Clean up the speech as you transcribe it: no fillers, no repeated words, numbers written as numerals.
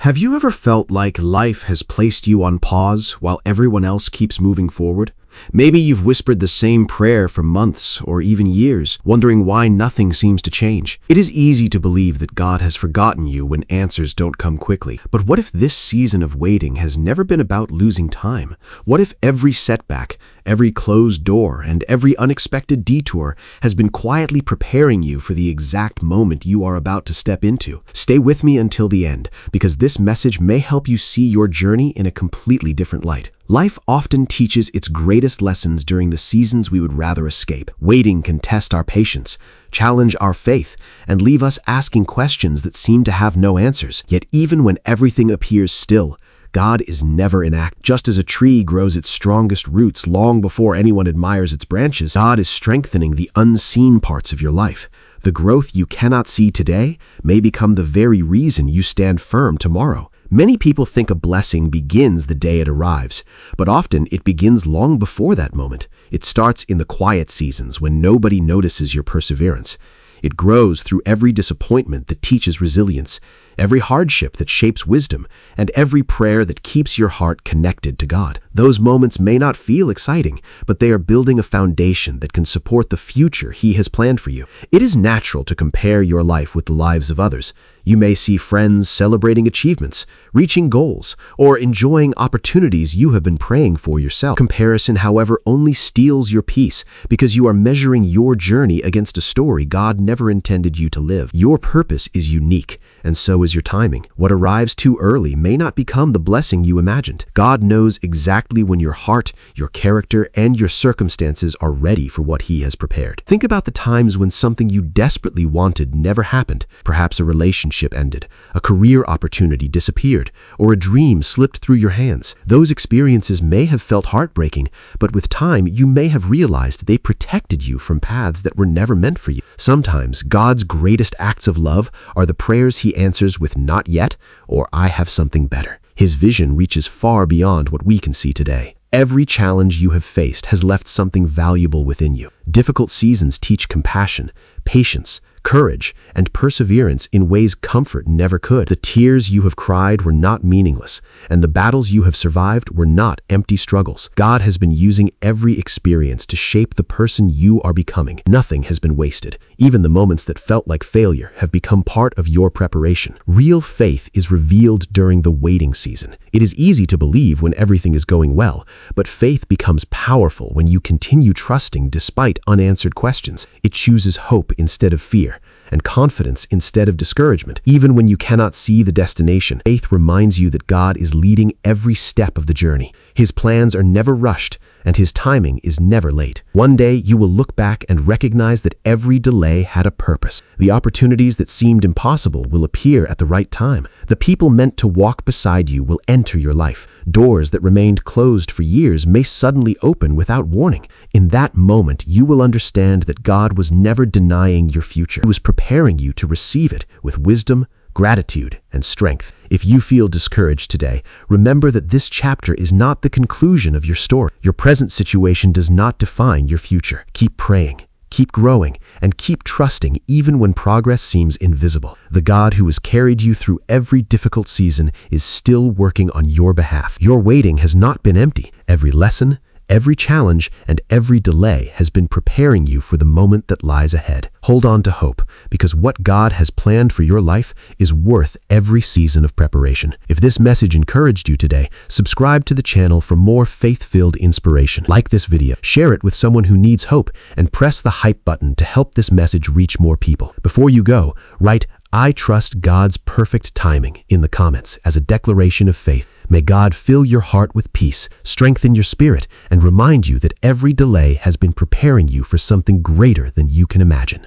Have you ever felt like life has placed you on pause while everyone else keeps moving forward? Maybe you've whispered the same prayer for months or even years, wondering why nothing seems to change. It is easy to believe that God has forgotten you when answers don't come quickly. But what if this season of waiting has never been about losing time? What if every setback, every closed door, and every unexpected detour has been quietly preparing you for the exact moment you are about to step into? Stay with me until the end, because this message may help you see your journey in a completely different light. Life often teaches its greatest lessons during the seasons we would rather escape. Waiting can test our patience, challenge our faith, and leave us asking questions that seem to have no answers. Yet even when everything appears still, God is never inactive. Just as a tree grows its strongest roots long before anyone admires its branches, God is strengthening the unseen parts of your life. The growth you cannot see today may become the very reason you stand firm tomorrow. Many people think a blessing begins the day it arrives, but often it begins long before that moment. It starts in the quiet seasons when nobody notices your perseverance. It grows through every disappointment that teaches resilience, every hardship that shapes wisdom, and every prayer that keeps your heart connected to God. Those moments may not feel exciting, but they are building a foundation that can support the future He has planned for you. It is natural to compare your life with the lives of others. You may see friends celebrating achievements, reaching goals, or enjoying opportunities you have been praying for yourself. Comparison, however, only steals your peace because you are measuring your journey against a story God never intended you to live. Your purpose is unique, and so is your timing. What arrives too early may not become the blessing you imagined. God knows exactly when your heart, your character, and your circumstances are ready for what He has prepared. Think about the times when something you desperately wanted never happened. Perhaps a relationship ended, a career opportunity disappeared, or a dream slipped through your hands. Those experiences may have felt heartbreaking, but with time you may have realized they protected you from paths that were never meant for you. Sometimes God's greatest acts of love are the prayers He answers with "not yet" or "I have something better." His vision reaches far beyond what we can see today. Every challenge you have faced has left something valuable within you. Difficult seasons teach compassion, patience, courage, and perseverance in ways comfort never could. The tears you have cried were not meaningless, and the battles you have survived were not empty struggles. God has been using every experience to shape the person you are becoming. Nothing has been wasted. Even the moments that felt like failure have become part of your preparation. Real faith is revealed during the waiting season. It is easy to believe when everything is going well, but faith becomes powerful when you continue trusting despite unanswered questions. It chooses hope instead of fear, and confidence instead of discouragement. Even when you cannot see the destination, faith reminds you that God is leading every step of the journey. His plans are never rushed, and His timing is never late. One day you will look back and recognize that every delay had a purpose. The opportunities that seemed impossible will appear at the right time. The people meant to walk beside you will enter your life. Doors that remained closed for years may suddenly open without warning. In that moment, you will understand that God was never denying your future. He was preparing you to receive it with wisdom, gratitude, and strength. If you feel discouraged today, remember that this chapter is not the conclusion of your story. Your present situation does not define your future. Keep praying, keep growing, and keep trusting even when progress seems invisible. The God who has carried you through every difficult season is still working on your behalf. Your waiting has not been empty. Every lesson, every challenge, and every delay has been preparing you for the moment that lies ahead. Hold on to hope, because what God has planned for your life is worth every season of preparation. If this message encouraged you today, subscribe to the channel for more faith-filled inspiration. Like this video, share it with someone who needs hope, and press the hype button to help this message reach more people. Before you go, write "I trust God's perfect timing" in the comments as a declaration of faith. May God fill your heart with peace, strengthen your spirit, and remind you that every delay has been preparing you for something greater than you can imagine.